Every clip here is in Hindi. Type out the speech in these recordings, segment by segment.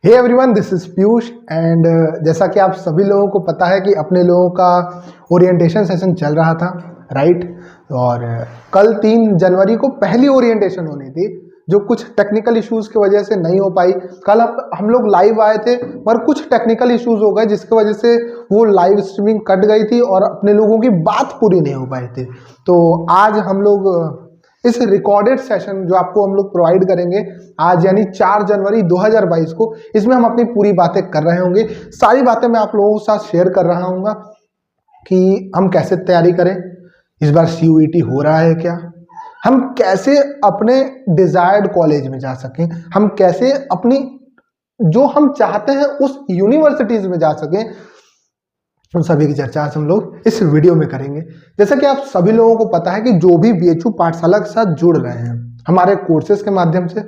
Hey everyone, this is Piyush and जैसा कि आप सभी लोगों को पता है कि अपने लोगों का ओरिएंटेशन सेशन चल रहा था, राइट। और कल 3 जनवरी को पहली ओरिएंटेशन होनी थी, जो कुछ टेक्निकल इश्यूज की वजह से नहीं हो पाई। कल हम लोग लाइव आए थे पर कुछ टेक्निकल इश्यूज हो गए जिसकी वजह से वो लाइव स्ट्रीमिंग कट गई थी और अपने लोगों की बात पूरी नहीं हो पाई थी। तो आज हम लोग इस रिकॉर्डेड सेशन जो आपको हम लोग प्रोवाइड करेंगे आज यानी 4 जनवरी 2022 को, इसमें हम अपनी पूरी बातें कर रहे होंगे। सारी बातें मैं आप लोगों के साथ शेयर कर रहा हूँ कि हम कैसे तैयारी करें, इस बार CUET हो रहा है क्या, हम कैसे अपने डिजायर्ड कॉलेज में जा सकें, हम कैसे अपनी जो हम चाहते हैं उस यूनिवर्सिटीज में जा सकें, उन सभी की चर्चा आज हम लोग इस वीडियो में करेंगे। जैसा कि आप सभी लोगों को पता है कि जो भी BHU पाठशाला के साथ जुड़ रहे हैं हमारे कोर्सेज के माध्यम से,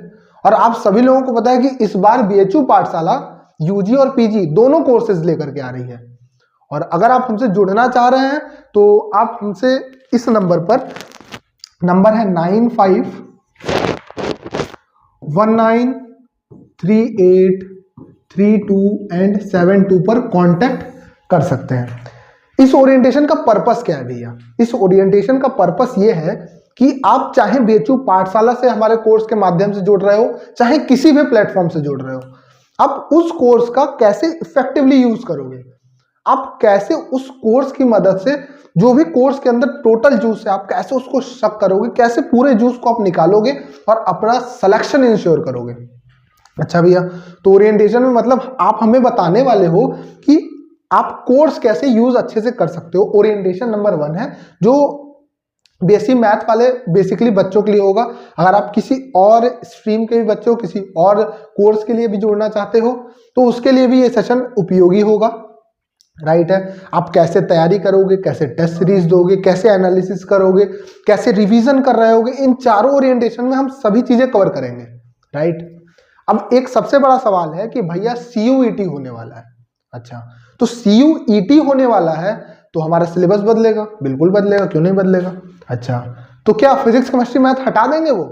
और आप सभी लोगों को पता है कि इस बार BHU पाठशाला UG और PG दोनों कोर्सेज लेकर के आ रही है। और अगर आप हमसे जुड़ना चाह रहे हैं तो आप हमसे इस नंबर पर, नंबर है 95193832 पर कांटेक्ट कर सकते हैं। इस ओरिएंटेशन का पर्पस क्या है भैया? इस ओरिएंटेशन का पर्पस ये है कि आप चाहे BHU पाठशाला से हमारे कोर्स के माध्यम से जुड़ रहे हो, चाहे किसी भी प्लेटफॉर्म से जुड़ रहे हो, आप उस कोर्स का कैसे इफेक्टिवली यूज करोगे, आप कैसे उस कोर्स की मदद से जो भी कोर्स के अंदर टोटल जूस है आप कैसे उसको शक करोगे, कैसे पूरे जूस को आप निकालोगे और अपना सिलेक्शन इंश्योर करोगे। अच्छा भैया, तो ओरिएंटेशन में मतलब आप हमें बताने वाले हो कि आप कोर्स कैसे यूज अच्छे से कर सकते हो। ओरिएंटेशन नंबर 1 है जो बेसिक मैथ वाले बेसिकली बच्चों के लिए होगा। अगर आप किसी और स्ट्रीम के भी बच्चे हो, किसी और कोर्स के लिए भी जुड़ना चाहते हो तो उसके लिए भी ये सेशन उपयोगी होगा, राइट है। आप कैसे तैयारी करोगे, कैसे टेस्ट सीरीज दोगे, कैसे एनालिसिस करोगे, कैसे रिवीजन कर रहे होगे, इन चारों ओरिएंटेशन में हम सभी चीजें कवर करेंगे, राइट। अब एक सबसे बड़ा सवाल है कि भैया CUET होने वाला है। अच्छा, तो CUET होने वाला है तो हमारा सिलेबस बदलेगा? बिल्कुल बदलेगा, क्यों नहीं बदलेगा। अच्छा, तो क्या फिजिक्स केमिस्ट्री मैथ हटा देंगे? वो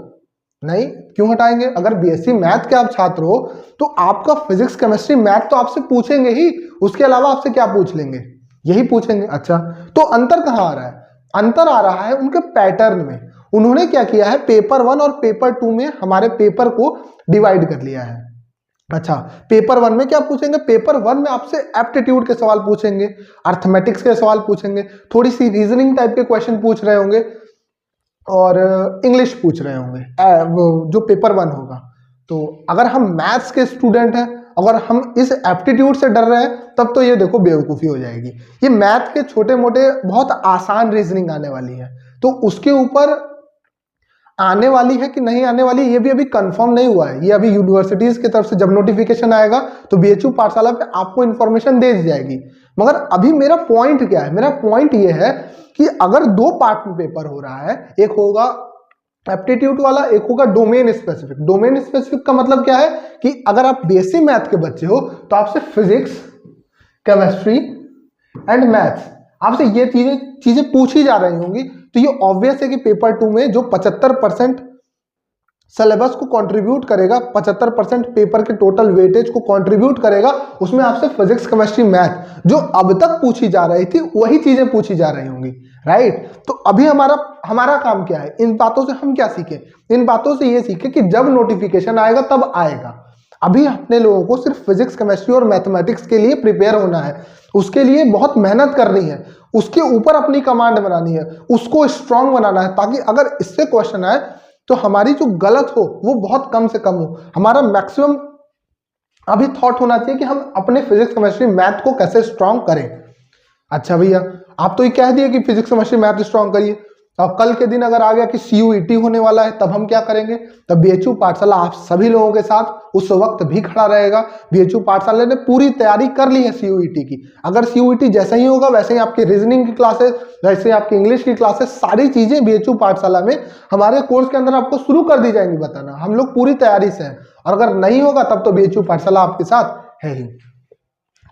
नहीं, क्यों हटाएंगे? अगर BSc मैथ के आप छात्र हो तो आपका फिजिक्स केमिस्ट्री मैथ तो आपसे पूछेंगे ही, उसके अलावा आपसे क्या पूछ लेंगे? यही पूछेंगे। अच्छा, तो अंतर कहां आ रहा है? अंतर आ रहा है उनके पैटर्न में। उन्होंने क्या किया है, पेपर 1 और पेपर 2 में हमारे पेपर को डिवाइड कर लिया है। अच्छा, पेपर 1 में क्या पूछेंगे? पेपर 1 में आपसे एप्टीट्यूड के सवाल पूछेंगे, अर्थमेटिक्स के सवाल पूछेंगे, थोड़ी सी रीजनिंग टाइप के क्वेश्चन पूछ रहे होंगे और इंग्लिश पूछ रहे होंगे, जो पेपर 1 होगा। तो अगर हम मैथ्स के स्टूडेंट हैं, अगर हम इस एप्टीट्यूड से डर रहे हैं तब तो ये देखो बेवकूफ़ी हो जाएगी। ये मैथ के छोटे मोटे बहुत आसान रीजनिंग आने वाली है, तो उसके ऊपर आने वाली है कि नहीं आने वाली ये भी अभी कंफर्म नहीं हुआ है। ये अभी यूनिवर्सिटीज की तरफ से जब नोटिफिकेशन आएगा तो BHU पाठशाला पे आपको इंफॉर्मेशन दे दी जाएगी। मगर अभी मेरा पॉइंट क्या है? मेरा पॉइंट ये है कि अगर 2 पार्ट में पेपर हो रहा है, एक होगा एप्टीट्यूड वाला, एक होगा डोमेन स्पेसिफिक। डोमेन स्पेसिफिक का मतलब क्या है कि अगर आप बेसिक मैथ के बच्चे हो तो आपसे फिजिक्स, केमिस्ट्री एंड मैथ्स, आपसे ये चीजें पूछी जा रही होंगी। तो ये ऑब्वियस है कि पेपर 2 में जो 75% सिलेबस को कंट्रीब्यूट करेगा, 75% पेपर के टोटल वेटेज को कंट्रीब्यूट करेगा, उसमें आपसे फिजिक्स, केमिस्ट्री, मैथ जो अब तक पूछी जा रही थी वही चीजें पूछी जा रही होंगी, राइट। तो अभी हमारा काम क्या है? इन बातों से हम क्या सीखें? इन बातों से ये सीखें कि जब नोटिफिकेशन आएगा तब आएगा। अभी अपने लोगों को सिर्फ फिजिक्स, केमिस्ट्री और मैथमेटिक्स के लिए प्रिपेयर होना है, उसके लिए बहुत मेहनत करनी है, उसके ऊपर अपनी कमांड बनानी है, उसको स्ट्रांग बनाना है, ताकि अगर इससे क्वेश्चन आए तो हमारी जो गलत हो वो बहुत कम से कम हो। हमारा मैक्सिमम अभी थॉट होना चाहिए कि हम अपने फिजिक्स, केमिस्ट्री, मैथ को कैसे स्ट्रांग करें। अच्छा भैया, आप तो ये कह दिए कि फिजिक्स, केमिस्ट्री, मैथ स्ट्रांग करिए, और कल के दिन अगर आ गया कि CUET होने वाला है तब हम क्या करेंगे? तब BHU पाठशाला आप सभी लोगों के साथ उस वक्त भी खड़ा रहेगा। BHU पाठशाला ने पूरी तैयारी कर ली है CUET की। अगर CUET जैसा ही होगा वैसे ही आपकी रीजनिंग की क्लासेस, वैसे ही आपकी इंग्लिश की क्लासेस, सारी चीजें BHU पाठशाला में हमारे कोर्स के अंदर आपको शुरू कर दी जाएंगी बताना। हम लोग पूरी तैयारी से हैं, और अगर नहीं होगा तब तो BHU पाठशाला आपके साथ है ही।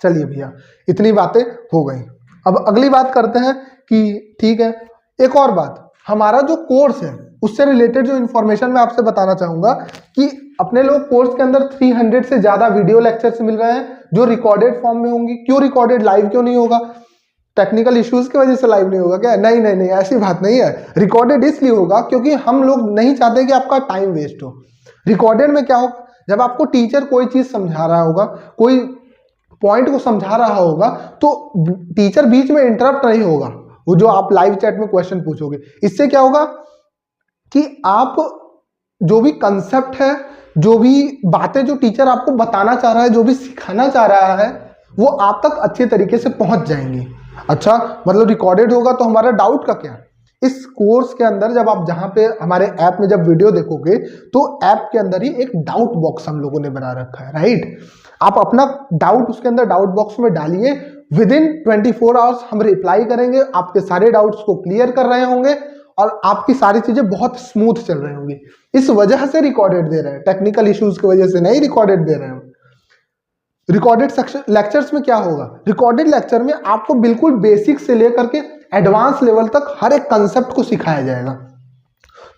चलिए भैया, इतनी बातें हो गई। अब अगली बात करते हैं कि ठीक है, एक और बात, हमारा जो कोर्स है उससे रिलेटेड जो इंफॉर्मेशन मैं आपसे बताना चाहूंगा कि अपने लोग कोर्स के अंदर 300 से ज्यादा वीडियो लेक्चर्स मिल रहे हैं जो रिकॉर्डेड फॉर्म में होंगी। क्यों रिकॉर्डेड, लाइव क्यों नहीं होगा? टेक्निकल इश्यूज की वजह से लाइव नहीं होगा क्या? नहीं नहीं नहीं, ऐसी बात नहीं है। रिकॉर्डेड इसलिए होगा क्योंकि हम लोग नहीं चाहते कि आपका टाइम वेस्ट हो। रिकॉर्डेड में क्या होगा, जब आपको टीचर कोई चीज समझा रहा होगा, कोई पॉइंट को समझा रहा होगा, तो टीचर बीच में इंटरप्ट नहीं होगा। वो जो आप लाइव चैट में क्वेश्चन पूछोगे, इससे क्या होगा कि आप जो भी कंसेप्ट है, जो भी बातें जो टीचर आपको बताना चाह रहा है, जो भी सिखाना चाह रहा है, वो आप तक अच्छे तरीके से पहुंच जाएंगी। अच्छा, मतलब रिकॉर्डेड होगा तो हमारा डाउट का क्या? इस कोर्स के अंदर जब आप जहां पे हमारे ऐप में जब वीडियो देखोगे तो ऐप के अंदर ही एक डाउट बॉक्स हम लोगों ने बना रखा है, राइट? आप अपना डाउट उसके अंदर डाउट बॉक्स में डालिए, विद इन 24 आवर्स हम रिप्लाई करेंगे, आपके सारे डाउट्स को क्लियर कर रहे होंगे और आपकी सारी चीजें बहुत स्मूथ चल रही होंगी। इस वजह से रिकॉर्डेड दे रहे हैं, टेक्निकल इश्यूज की वजह से नहीं रिकॉर्डेड दे रहे हैं। रिकॉर्डेड लेक्चर्स में क्या होगा, रिकॉर्डेड लेक्चर में आपको बिल्कुल बेसिक से लेकर के एडवांस लेवल तक हर एक कंसेप्ट को सिखाया जाएगा।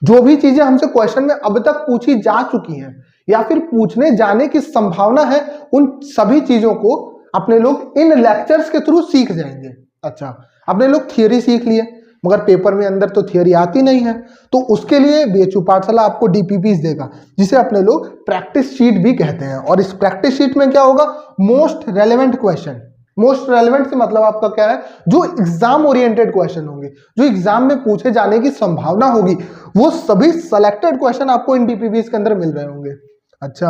जो भी चीजें हमसे क्वेश्चन में अब तक पूछी जा चुकी हैं या फिर पूछने जाने की संभावना है, उन सभी चीजों को अपने लोग इन लेक्चर्स के थ्रू सीख जाएंगे। अच्छा, अपने लोग थियरी सीख लिए, मगर पेपर में अंदर तो थियरी आती नहीं है, तो उसके लिए बीएचयू पाठशाला आपको डीपीपीस देगा, जिसे अपने लोग प्रैक्टिस शीट भी कहते हैं। और इस प्रैक्टिस शीट में क्या होगा, most relevant question. Most relevant से मतलब आपका क्या है, जो एग्जाम ओरिएंटेड क्वेश्चन होंगे, जो एग्जाम में पूछे जाने की संभावना होगी, वो सभी सेलेक्टेड क्वेश्चन आपको इन डीपीपीस के अंदर मिल रहे होंगे। अच्छा,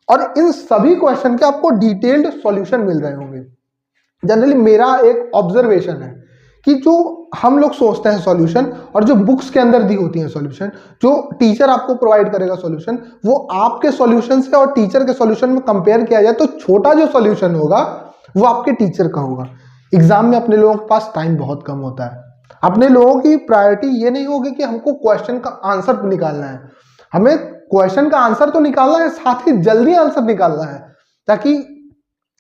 और इन सभी क्वेश्चन के आपको डिटेल्ड सॉल्यूशन मिल रहे होंगे। जनरली मेरा एक ऑब्जर्वेशन है कि जो हम लोग सोचते हैं सॉल्यूशन और जो बुक्स के अंदर दी होती है सॉल्यूशन, जो टीचर आपको प्रोवाइड करेगा सॉल्यूशन, वो आपके सॉल्यूशन से और टीचर के सॉल्यूशन में कंपेयर किया जाए तो छोटा जो सॉल्यूशन होगा वो आपके टीचर का होगा। एग्जाम में अपने लोगों के पास टाइम बहुत कम होता है। अपने लोगों की प्रायोरिटी ये नहीं होगी कि हमको क्वेश्चन का आंसर निकालना है, हमें क्वेश्चन का आंसर तो निकालना है, साथ ही जल्दी आंसर निकालना है, ताकि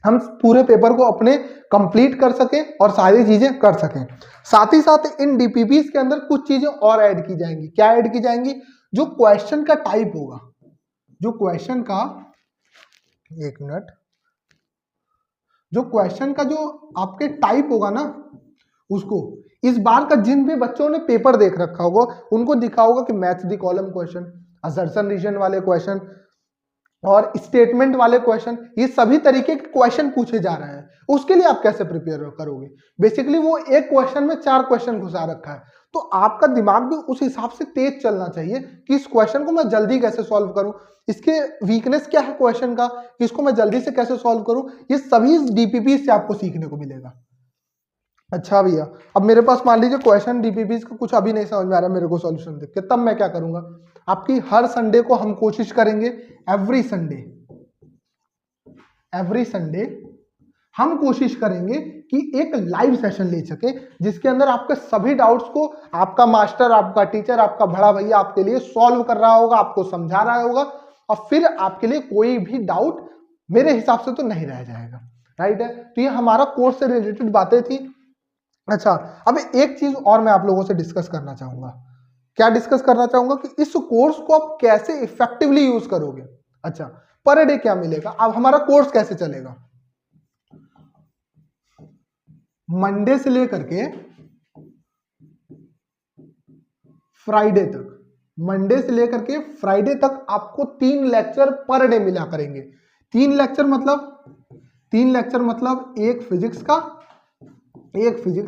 हम पूरे पेपर को अपने कंप्लीट कर सकें और सारी चीजें कर सकें। साथ ही साथ इन डीपीपीस के अंदर कुछ चीजें और ऐड की जाएंगी। क्या ऐड की जाएंगी, जो क्वेश्चन का टाइप होगा, जो क्वेश्चन का, एक मिनट, जो क्वेश्चन का जो आपके टाइप होगा ना, उसको इस बार का जिन भी बच्चों ने पेपर देख रखा होगा उनको दिखा होगा कि match the column question, assertion reason वाले क्वेश्चन और स्टेटमेंट वाले क्वेश्चन, ये सभी तरीके के क्वेश्चन पूछे जा रहे हैं। उसके लिए आप कैसे प्रिपेयर करोगे? बेसिकली वो एक क्वेश्चन में 4 क्वेश्चन घुसा रखा है, तो आपका दिमाग भी उस हिसाब से तेज चलना चाहिए कि इस क्वेश्चन को मैं जल्दी कैसे सॉल्व करूं, इसके वीकनेस क्या है क्वेश्चन का, इसको मैं जल्दी से कैसे सॉल्व करूं। ये सभी डीपीपी से आपको सीखने को मिलेगा। अच्छा भैया, अब मेरे पास मान लीजिए क्वेश्चन डीपीपी का कुछ अभी नहीं समझ में आ रहा है मेरे को सॉल्यूशन देख के, तब मैं क्या करूंगा, आपकी हर संडे को हम कोशिश करेंगे, एवरी संडे हम कोशिश करेंगे कि एक लाइव सेशन ले सके, जिसके अंदर आपके सभी डाउट्स को आपका मास्टर, आपका टीचर, आपका बड़ा भैया आपके लिए सॉल्व कर रहा होगा, आपको समझा रहा होगा, और फिर आपके लिए कोई भी डाउट मेरे हिसाब से तो नहीं रह जाएगा, राइट है। तो ये हमारा कोर्स से रिलेटेड बातें थी। अच्छा, अब एक चीज और मैं आप लोगों से डिस्कस करना चाहूंगा। क्या डिस्कस करना चाहूंगा कि इस कोर्स को आप कैसे इफेक्टिवली यूज करोगे। अच्छा, पर डे क्या मिलेगा, अब हमारा कोर्स कैसे चलेगा, मंडे से लेकर के फ्राइडे तक, मंडे से लेकर के फ्राइडे तक आपको 3 लेक्चर पर डे मिला करेंगे। 3 लेक्चर मतलब एक फिजिक्स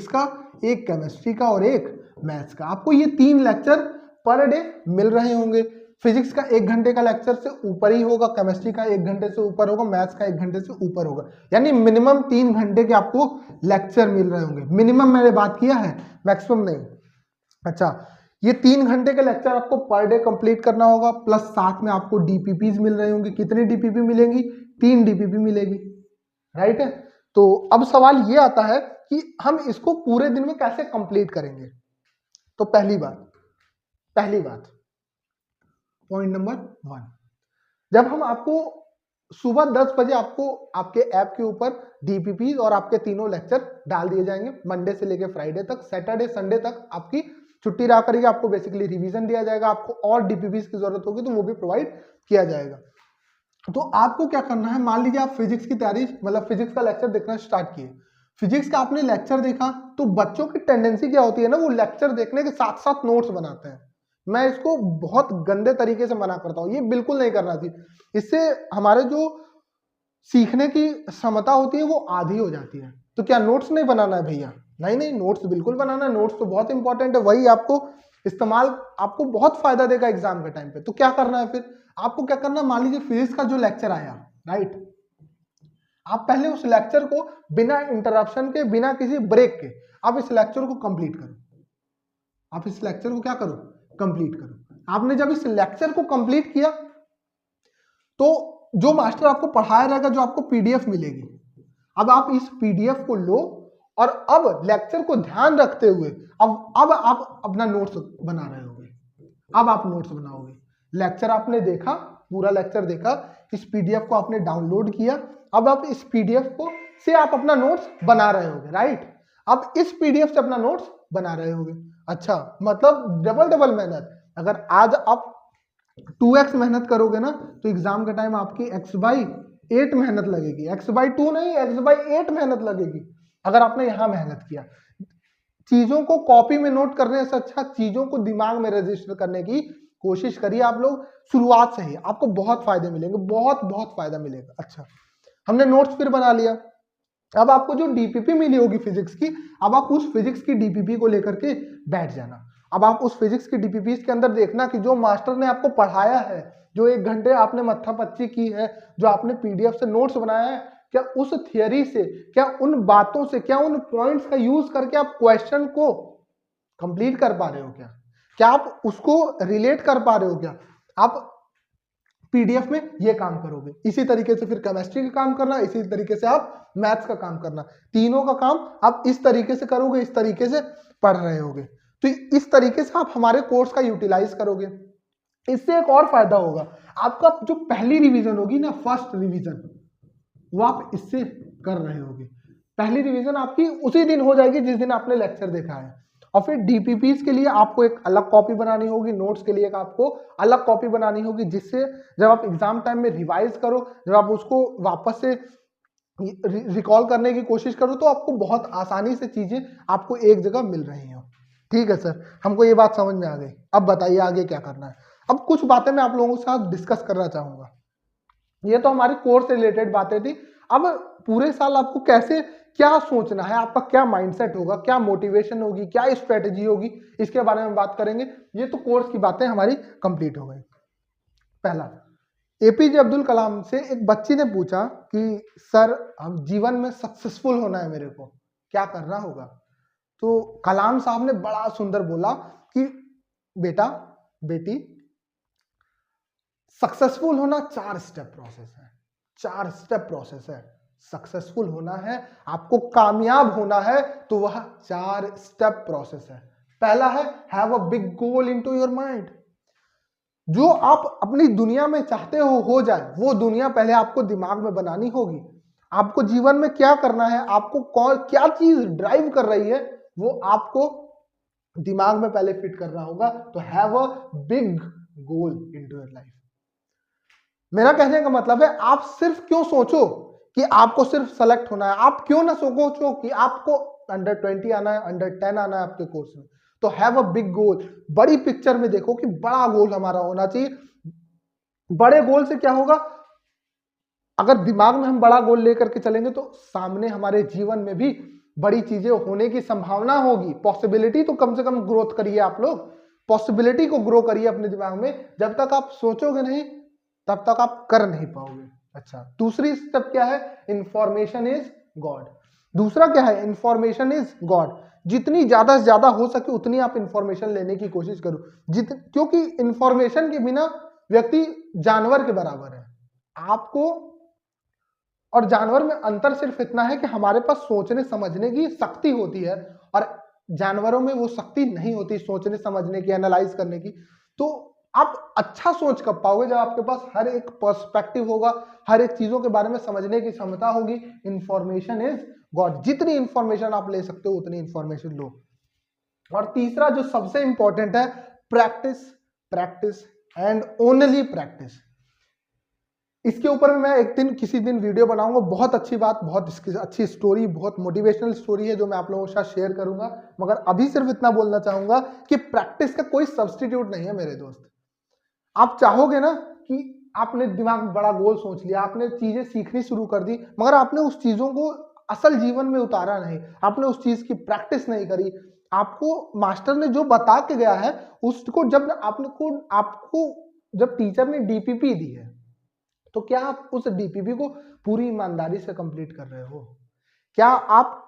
का, एक केमिस्ट्री का और एक मैथ्स का। आपको ये 3 लेक्चर पर डे मिल रहे होंगे। फिजिक्स का 1 घंटे का लेक्चर से ऊपर ही होगा, केमिस्ट्री का 1 घंटे से ऊपर होगा, मैथ्स का 1 घंटे से ऊपर होगा, यानी मिनिमम 3 घंटे के आपको लेक्चर मिल रहे होंगे। मिनिमम मैंने बात किया है, मैक्सिमम नहीं। अच्छा, ये 3 घंटे के लेक्चर आपको पर डे कंप्लीट करना होगा, प्लस साथ में आपको डीपीपीज मिल रहे होंगे। कितनी डीपीपी मिलेंगी, 3 डीपीपी मिलेगी, राइट है। तो अब सवाल ये आता है कि हम इसको पूरे दिन में कैसे कंप्लीट करेंगे। तो पहली बात पॉइंट नंबर 1, जब हम आपको सुबह 10 बजे आपको आपके ऐप के ऊपर डीपीपी और आपके तीनों लेक्चर डाल दिए जाएंगे, मंडे से लेकर फ्राइडे तक, सैटरडे संडे तक आपकी छुट्टी रहा करेगी, आपको बेसिकली रिवीजन दिया जाएगा, आपको और डीपीपी की जरूरत होगी तो वो भी प्रोवाइड किया जाएगा। तो आपको क्या करना है, मान लीजिए आप फिजिक्स की तैयारी, मतलब फिजिक्स का लेक्चर देखना स्टार्ट किए, फिजिक्स का आपने लेक्चर देखा, तो बच्चों की टेंडेंसी क्या होती है ना, वो लेक्चर देखने के साथ साथ नोट्स बनाते हैं। मैं इसको बहुत गंदे तरीके से मना करता हूँ, ये बिल्कुल नहीं करना चाहिए। इससे हमारे जो सीखने की क्षमता होती है वो आधी हो जाती है। तो क्या नोट्स नहीं बनाना है भैया? नहीं नहीं, नोट्स बिल्कुल बनाना है, नोट्स तो बहुत इंपॉर्टेंट है, वही आपको इस्तेमाल, आपको बहुत फायदा देगा एग्जाम के टाइम पे। तो क्या करना है फिर, आपको क्या करना है, मान लीजिए फिजिक्स का जो लेक्चर आया, राइट, आप पहले उस लेक्चर को बिना इंटरप्शन के, बिना किसी ब्रेक के, आप इस लेक्चर को कंप्लीट करो। आप इस लेक्चर को क्या करो, कंप्लीट करो। आपने जब इस लेक्चर को कंप्लीट किया, तो जो मास्टर आपको पढ़ाया रहेगा, जो आपको पीडीएफ मिलेगी, अब आप इस पीडीएफ को लो और अब लेक्चर को ध्यान रखते हुए अब आप अपना नोट्स बना रहे होगे। अब आप नोट्स बनाओगे। लेक्चर आपने देखा, पूरा लेक्चर देखा, इस पीडीएफ को आपने डाउनलोड किया, अब आप इस पीडीएफ को से आप अपना नोट्स बना रहे होगे, राइट। अब इस पीडीएफ से अपना नोट्स बना रहे होगे। अच्छा, मतलब डबल डबल मेहनत। अगर आज आप 2x मेहनत करोगे ना, तो एग्जाम के टाइम आपकी x/8 मेहनत लगेगी, x/2 नहीं, x/8 मेहनत लगेगी अगर आपने यहां मेहनत किया। चीजों को कॉपी में नोट करने से अच्छा चीजों को दिमाग में रजिस्टर करने की कोशिश करिए आप लोग शुरुआत से ही, आपको बहुत फायदे मिलेंगे, बहुत बहुत फायदा मिलेगा। अच्छा, हमने नोट्स फिर बना लिया। अब आपको जो डीपीपी मिली होगी फिजिक्स की, अब आप उस फिजिक्स की डीपीपी को लेकर के बैठ जाना। अब आप उस फिजिक्स की डीपीपी के अंदर देखना कि जो मास्टर ने आपको पढ़ाया है, जो 1 घंटे आपने मत्थापच्ची की है, जो आपने पीडीएफ से नोट्स बनाया है, क्या उस थियरी से, क्या उन बातों से, क्या उन पॉइंट्स का यूज करके आप क्वेश्चन को कंप्लीट कर पा रहे हो? क्या आप उसको रिलेट कर पा रहे हो? क्या आप पीडीएफ में ये काम करोगे? इसी तरीके से फिर केमिस्ट्री का काम करना, इसी तरीके से आप मैथ्स का काम करना, तीनों का काम आप इस तरीके से करोगे, इस तरीके से पढ़ रहे होगे। तो इस तरीके से आप हमारे कोर्स का यूटिलाइज करोगे। इससे एक और फायदा होगा, आपका जो पहली रिवीजन होगी ना, फर्स्ट रिवीजन, वो आप इससे कर रहे होगे। पहली रिवीजन आपकी उसी दिन हो जाएगी जिस दिन आपने लेक्चर देखा है। और फिर डीपीपीस के लिए आपको एक अलग कॉपी बनानी होगी, नोट्स के लिए एक आपको अलग कॉपी बनानी होगी, जिससे जब आप एग्जाम टाइम में रिवाइज करो, जब आप उसको वापस से रिकॉल करने की कोशिश करो, तो आपको बहुत आसानी से चीजें आपको एक जगह मिल रही हो। ठीक है सर, हमको ये बात समझ में आ गई। अब बताइए आगे क्या करना है। अब कुछ बातें मैं आप लोगों के साथ डिस्कस करना चाहूंगा। ये तो हमारी कोर्स से रिलेटेड बातें थी। अब पूरे साल आपको कैसे, क्या सोचना है, आपका क्या माइंडसेट होगा, क्या मोटिवेशन होगी, क्या स्ट्रेटेजी होगी, इसके बारे में बात करेंगे। ये तो कोर्स की बातें हमारी कंप्लीट हो गई। पहला, एपीजे अब्दुल कलाम से एक बच्ची ने पूछा कि सर, हम जीवन में सक्सेसफुल होना है, मेरे को क्या करना होगा? तो कलाम साहब ने बड़ा सुंदर बोला कि बेटा, बेटी, सक्सेसफुल होना 4 स्टेप प्रोसेस है। 4 स्टेप प्रोसेस है। सक्सेसफुल होना है, आपको कामयाब होना है, तो वह 4 स्टेप प्रोसेस है। पहला है, have a big goal into your mind. जो आप अपनी दुनिया में चाहते हो जाए, वो दुनिया पहले आपको दिमाग में बनानी होगी। आपको जीवन में क्या करना है, आपको कौन क्या चीज ड्राइव कर रही है, वो आपको दिमाग में पहले फिट करना होगा। तो have a big goal into your life. मेरा कहने का मतलब है, आप सिर्फ क्यों सोचो कि आपको सिर्फ सेलेक्ट होना है, आप क्यों ना सोचो कि आपको अंडर 20 आना है, अंडर 10 आना है आपके कोर्स में। तो हैव अ बिग गोल, बड़ी पिक्चर में देखो कि बड़ा गोल हमारा होना चाहिए। बड़े गोल से क्या होगा, अगर दिमाग में हम बड़ा गोल लेकर के चलेंगे, तो सामने हमारे जीवन में भी बड़ी चीजें होने की संभावना होगी। पॉसिबिलिटी तो कम से कम ग्रोथ करिए आप लोग, पॉसिबिलिटी को ग्रो करिए अपने दिमाग में। जब तक आप सोचोगे नहीं, तब तक आप कर नहीं पाओगे। अच्छा, दूसरी स्टेप क्या है, इंफॉर्मेशन इज गॉड। दूसरा क्या है, इंफॉर्मेशन इज गॉड। जितनी ज्यादा से ज्यादा हो सके उतनी आप इंफॉर्मेशन लेने की कोशिश करो, क्योंकि इंफॉर्मेशन के बिना व्यक्ति जानवर के बराबर है। आपको और जानवर में अंतर सिर्फ इतना है कि हमारे पास सोचने समझने की शक्ति होती है, और जानवरों में वो शक्ति नहीं होती सोचने समझने की, एनालाइज करने की। तो आप अच्छा सोच कर पाओगे जब आपके पास हर एक पर्सपेक्टिव होगा, हर एक चीजों के बारे में समझने की क्षमता होगी। Information is God. जितनी इंफॉर्मेशन आप ले सकते हो उतनी इंफॉर्मेशन लो। और तीसरा जो सबसे इंपॉर्टेंट है, practice, practice and only practice. इसके ऊपर मैं एक दिन किसी दिन वीडियो बनाऊंगा, बहुत अच्छी बात, बहुत अच्छी स्टोरी, बहुत मोटिवेशनल स्टोरी है जो मैं आप लोगों के साथ शेयर करूंगा। मगर अभी सिर्फ इतना बोलना चाहूंगा कि प्रैक्टिस का कोई सब्स्टिट्यूट नहीं है मेरे दोस्त। आप चाहोगे ना कि आपने दिमाग में बड़ा गोल सोच लिया, आपने चीजें सीखनी शुरू कर दी, मगर आपने उस चीजों को असल जीवन में उतारा नहीं, आपने उस चीज की प्रैक्टिस नहीं करी, आपको मास्टर ने जो बता के गया है उसको जब आपको जब टीचर ने डीपीपी दी है तो क्या आप उस डीपीपी को पूरी ईमानदारी से कंप्लीट कर रहे हो? क्या आप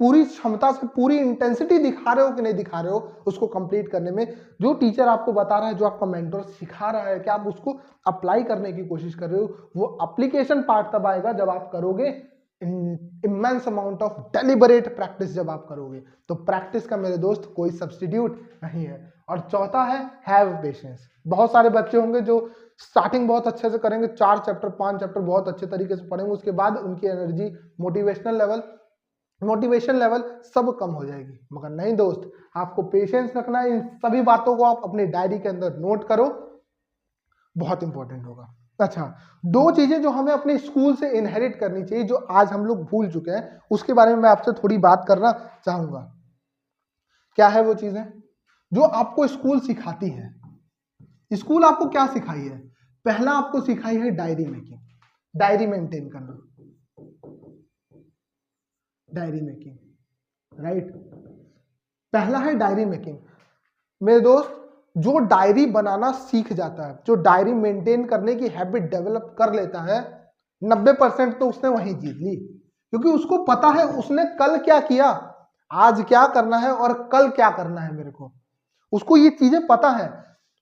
पूरी क्षमता से पूरी इंटेंसिटी दिखा रहे हो कि नहीं दिखा रहे हो उसको कंप्लीट करने में? जो टीचर आपको बता रहा है, जो आपका मेंटर सिखा रहा है, क्या आप उसको अप्लाई करने की कोशिश कर रहे हो? वो एप्लीकेशन पार्ट तब आएगा जब आप करोगे immense amount of deliberate practice. जब आप करोगे तो प्रैक्टिस का मेरे दोस्त कोई सब्स्टिट्यूट नहीं है। और चौथा है हैव पेशेंस। बहुत सारे बच्चे होंगे जो स्टार्टिंग बहुत अच्छे से करेंगे, 4 चैप्टर 5 चैप्टर बहुत अच्छे तरीके से पढ़ेंगे, उसके बाद उनकी एनर्जी, मोटिवेशन लेवल सब कम हो जाएगी। मगर नहीं दोस्त, आपको पेशेंस रखना है। इन सभी बातों को आप अपनी डायरी के अंदर नोट करो, बहुत इंपॉर्टेंट होगा। अच्छा, 2 चीजें जो हमें अपने स्कूल से इनहेरिट करनी चाहिए, जो आज हम लोग भूल चुके हैं, उसके बारे में मैं आपसे थोड़ी बात करना चाहूंगा। क्या है वो चीजें जो आपको स्कूल सिखाती है? स्कूल आपको क्या सिखाई है? पहला आपको सिखाई है डायरी मेकिंग, डायरी मेंटेन करना, डायरी मेकिंग, राइट। पहला है डायरी मेकिंग। मेरे दोस्त, जो डायरी बनाना सीख जाता है, जो डायरी मेंटेन करने की हैबिट डेवलप कर लेता है, 90% तो उसने वहीं जीत ली, क्योंकि उसको पता है उसने कल क्या किया, आज क्या करना है और कल क्या करना है। मेरे को उसको ये चीजें पता है,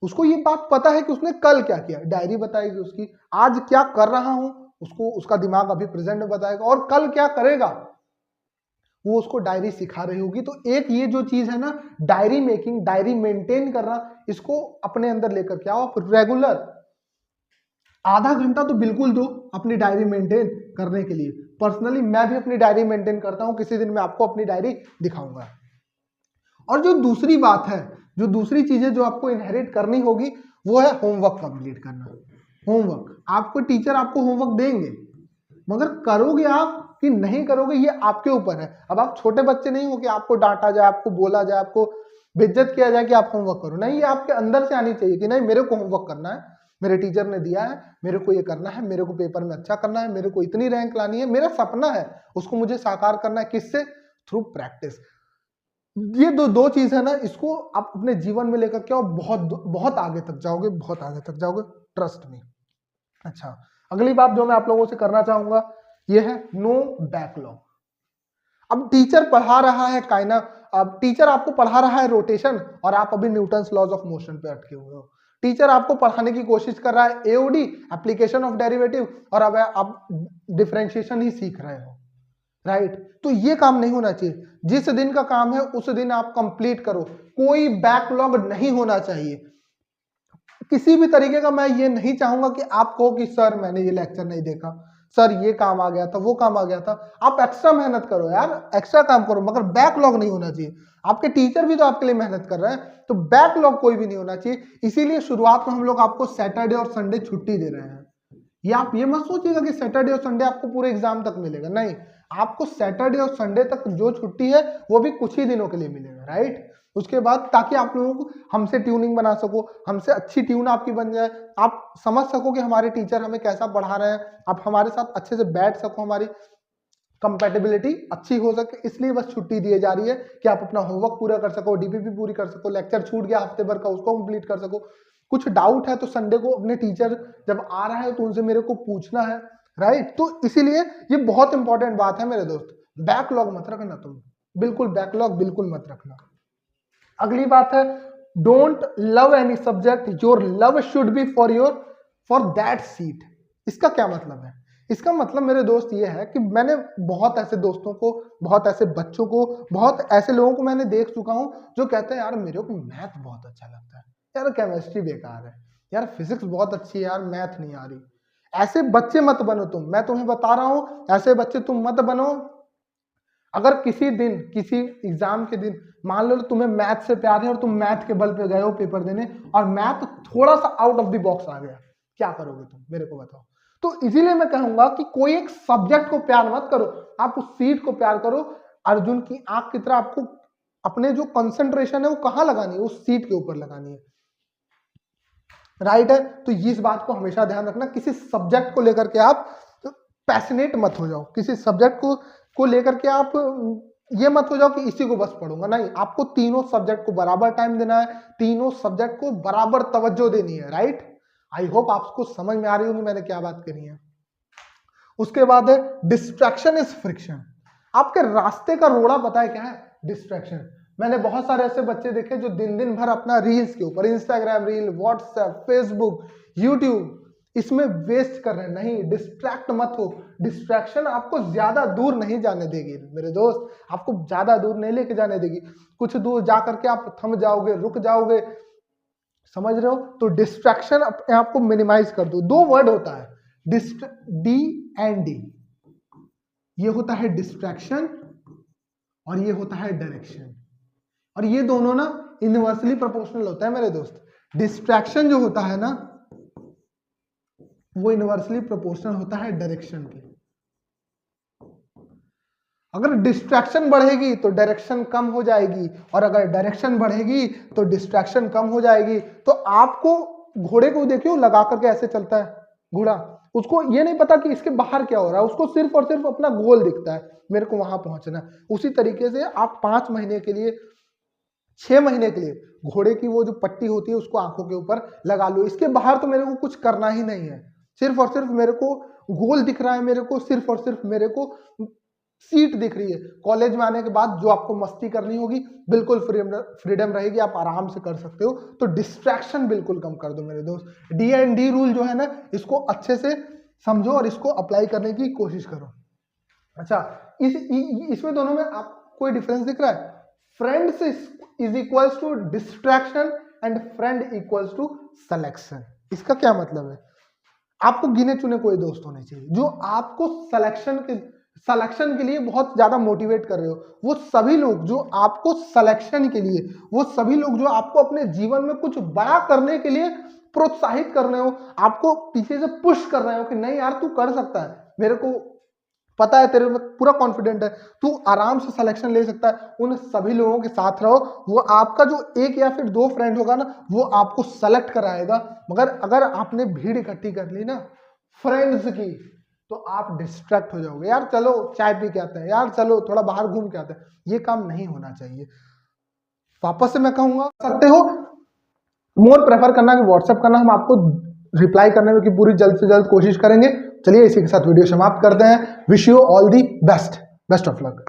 उसको ये बात पता है कि उसने कल क्या किया। डायरी बताएगी उसकी आज क्या कर रहा हूं, उसको उसका दिमाग अभी प्रेजेंट में बताएगा, और कल क्या करेगा वो उसको डायरी सिखा रही होगी। तो एक ये जो चीज है ना, डायरी मेकिंग, डायरी मेंटेन करना, इसको अपने अंदर लेकर के आओ। आप रेगुलर आधा घंटा तो बिल्कुल दो अपनी डायरी मेंटेन करने के लिए। पर्सनली मैं भी अपनी डायरी मेंटेन करता हूं, किसी दिन मैं आपको अपनी डायरी दिखाऊंगा। और जो दूसरी बात है, जो दूसरी चीजें जो आपको इनहेरिट करनी होगी, वो है होमवर्क कंप्लीट करना। होमवर्क आपको टीचर आपको होमवर्क देंगे, मगर करोगे आप कि नहीं करोगे ये आपके ऊपर है। अब आप छोटे बच्चे नहीं हो कि आपको डांटा जाए, आपको बोला जाए, आपको बेइज्जत किया जाए कि आप होमवर्क करो। नहीं, ये आपके अंदर से आनी चाहिए कि नहीं, मेरे को होमवर्क करना है, मेरे टीचर ने दिया है, मेरे को ये करना है, मेरे को पेपर में अच्छा करना है, मेरे को इतनी रैंक लानी है, मेरा सपना है, उसको मुझे साकार करना है। किससे? Through practice. ये दो चीज है ना, इसको आप अपने जीवन में लेकर के आओ, बहुत बहुत आगे तक जाओगे, बहुत आगे तक जाओगे, ट्रस्ट मी। अच्छा, अगली बात जो मैं आप लोगों से करना चाहूंगा ये है नो बैकलॉग। अब टीचर पढ़ा रहा है अब टीचर आपको पढ़ा रहा है रोटेशन, और आप अभी न्यूटन्स लॉज ऑफ मोशन पे अटके हुए हो। टीचर आपको पढ़ाने की कोशिश कर रहा है एओडी, एप्लीकेशन ऑफ डेरिवेटिव, और अब आप डिफरेंशिएशन ही सीख रहे हो, राइट। तो ये काम नहीं होना चाहिए। जिस दिन का काम है उस दिन आप कंप्लीट करो, कोई बैकलॉग नहीं होना चाहिए किसी भी तरीके का। मैं ये नहीं चाहूंगा कि आप कहो कि सर मैंने ये लेक्चर नहीं देखा, सर ये काम आ गया था, वो काम आ गया था। आप एक्स्ट्रा मेहनत करो यार, एक्स्ट्रा काम करो, मगर बैकलॉग नहीं होना चाहिए। आपके टीचर भी तो आपके लिए मेहनत कर रहे हैं, तो बैकलॉग कोई भी नहीं होना चाहिए। इसीलिए शुरुआत में हम लोग आपको सैटरडे और संडे छुट्टी दे रहे हैं। ये आप ये मत सोचिएगा कि सैटरडे और संडे आपको पूरे एग्जाम तक मिलेगा, नहीं। आपको सैटरडे और संडे तक जो छुट्टी है वो भी कुछ ही दिनों के लिए मिलेगा, राइट। उसके बाद ताकि आप लोगों को हमसे ट्यूनिंग बना सको, हमसे अच्छी ट्यून आपकी बन जाए, आप समझ सको कि हमारे टीचर हमें कैसा पढ़ा रहे हैं, आप हमारे साथ अच्छे से बैठ सको, हमारी कंपैटिबिलिटी अच्छी हो सके। इसलिए बस छुट्टी दी जा रही है कि आप अपना होमवर्क पूरा कर सको, डीपीपी पूरी कर सको, लेक्चर छूट गया हफ्ते भर का उसको कंप्लीट कर सको। कुछ डाउट है तो संडे को अपने टीचर जब आ रहा है तो उनसे मेरे को पूछना है, राइट। तो इसीलिए ये बहुत इंपॉर्टेंट बात है मेरे दोस्त, बैकलॉग मत रखना तुम, बिल्कुल बैकलॉग बिल्कुल मत रखना। अगली बात है don't love any subject, your love should be for that seat. इसका क्या मतलब है? इसका मतलब मेरे दोस्त ये है कि मैंने बहुत ऐसे दोस्तों को, बहुत ऐसे बच्चों को, बहुत ऐसे लोगों को मैंने देख चुका हूं जो कहते हैं यार मेरे को मैथ बहुत अच्छा लगता है, यार केमिस्ट्री बेकार है, यार फिजिक्स बहुत अच्छी है, यार मैथ नहीं आ रही। ऐसे बच्चे मत बनो तुम, मैं तुम्हें बता रहा हूं, ऐसे बच्चे तुम मत बनो। अगर किसी दिन, किसी एग्जाम के दिन मान लो तुम्हें मैथ से प्यार है और तुम मैथ के बल पे गए हो पेपर देने और मैथ थोड़ा सा आउट ऑफ द बॉक्स आ गया, क्या करोगे तुम? मेरे को बताओ। तो इसीलिए मैं कहूंगा कि कोई एक सब्जेक्ट को प्यार मत करो, आप उस सीट को प्यार करो। अर्जुन की आंख की तरह आपको अपने जो कंसंट्रेशन है वो कहां लगानी है, उस सीट के ऊपर लगानी है, राइट है। तो इस बात को हमेशा ध्यान रखना, किसी सब्जेक्ट को लेकर के आप पैशनेट मत हो जाओ, किसी सब्जेक्ट को लेकर के आप ये मत हो जाओ कि इसी को बस पढ़ूंगा, नहीं, आपको तीनों सब्जेक्ट को बराबर टाइम देना है, तीनों सब्जेक्ट को बराबर तवज्जो देनी है, राइट। आई होप आपको समझ में आ रही होगी मैंने क्या बात करी है। उसके बाद है डिस्ट्रैक्शन इज फ्रिक्शन। आपके रास्ते का रोड़ा पता है क्या है? डिस्ट्रैक्शन। मैंने बहुत सारे ऐसे बच्चे देखे जो दिन दिन भर अपना रील्स के ऊपर, Instagram reel, WhatsApp, Facebook, YouTube, इसमें वेस्ट कर रहे हैं। नहीं, डिस्ट्रैक्ट मत हो। डिस्ट्रैक्शन आपको ज्यादा दूर नहीं जाने देगी मेरे दोस्त, आपको ज्यादा दूर नहीं लेके जाने देगी। कुछ दूर जा करके आप थम जाओगे, रुक जाओगे, समझ रहे हो। तो डिस्ट्रैक्शन अपने आप को मिनिमाइज कर दो। दो वर्ड होता है D&D, ये होता है डिस्ट्रैक्शन और ये होता है डायरेक्शन, और ये दोनों ना इनवर्सली प्रोपोर्शनल होता है मेरे दोस्त। डिस्ट्रैक्शन जो होता है ना वो इनवर्सली प्रोपोर्शनल होता है डायरेक्शन के। अगर डिस्ट्रैक्शन बढ़ेगी तो डायरेक्शन कम हो जाएगी, और अगर डायरेक्शन बढ़ेगी तो डिस्ट्रैक्शन कम हो जाएगी। तो आपको घोड़े को देखियो लगा करके ऐसे चलता है घोड़ा, उसको ये नहीं पता कि इसके बाहर क्या हो रहा है, उसको सिर्फ और सिर्फ अपना गोल दिखता है, मेरे को वहां पहुंचना है। उसी तरीके से आप 5 महीने के लिए, 6 महीने के लिए घोड़े की वो जो पट्टी होती है उसको आंखों के ऊपर लगा लो। इसके बाहर तो मेरे को कुछ करना ही नहीं है, सिर्फ और सिर्फ मेरे को गोल दिख रहा है, मेरे को सिर्फ और सिर्फ मेरे को सीट दिख रही है। कॉलेज में आने के बाद जो आपको मस्ती करनी होगी बिल्कुल फ्रीडम रहेगी, आप आराम से कर सकते हो। तो डिस्ट्रैक्शन बिल्कुल कम कर दो मेरे दोस्त। D&D रूल जो है ना, इसको अच्छे से समझो और इसको अप्लाई करने की कोशिश करो। अच्छा, इसमें दोनों में आपको कोई डिफरेंस दिख रहा है? Friends is equals to distraction and friend equals to selection. इसका क्या मतलब है? आपको गिने चुने कोई दोस्त होने चाहिए जो आपको सिलेक्शन के लिए बहुत ज्यादा मोटिवेट कर रहे हो। वो सभी लोग जो आपको सिलेक्शन के लिए, वो सभी लोग जो आपको अपने जीवन में कुछ बड़ा करने के लिए प्रोत्साहित कर रहे हो, आपको पीछे से पुश कर रहे हो कि नहीं यार तू कर सकता है, मेरे को पता है, तेरे में पूरा कॉन्फिडेंट है, तू आराम से सिलेक्शन ले सकता है। उन सभी लोगों के साथ रहो। वो आपका जो 1 या फिर 2 फ्रेंड होगा ना, वो आपको सेलेक्ट कराएगा। मगर अगर आपने भीड़ इकट्ठी कर ली ना फ्रेंड्स की, तो आप डिस्ट्रैक्ट हो जाओगे। यार चलो चाय पी के आते हैं, यार चलो थोड़ा बाहर घूम के आते हैं, ये काम नहीं होना चाहिए। वापस से मैं कहूंगा, सकते हो मोर प्रेफर करना कि व्हाट्सएप करना, हम आपको रिप्लाई करने में की पूरी जल्द से जल्द कोशिश करेंगे। चलिए इसी के साथ वीडियो समाप्त करते हैं। Wish you all the best of luck.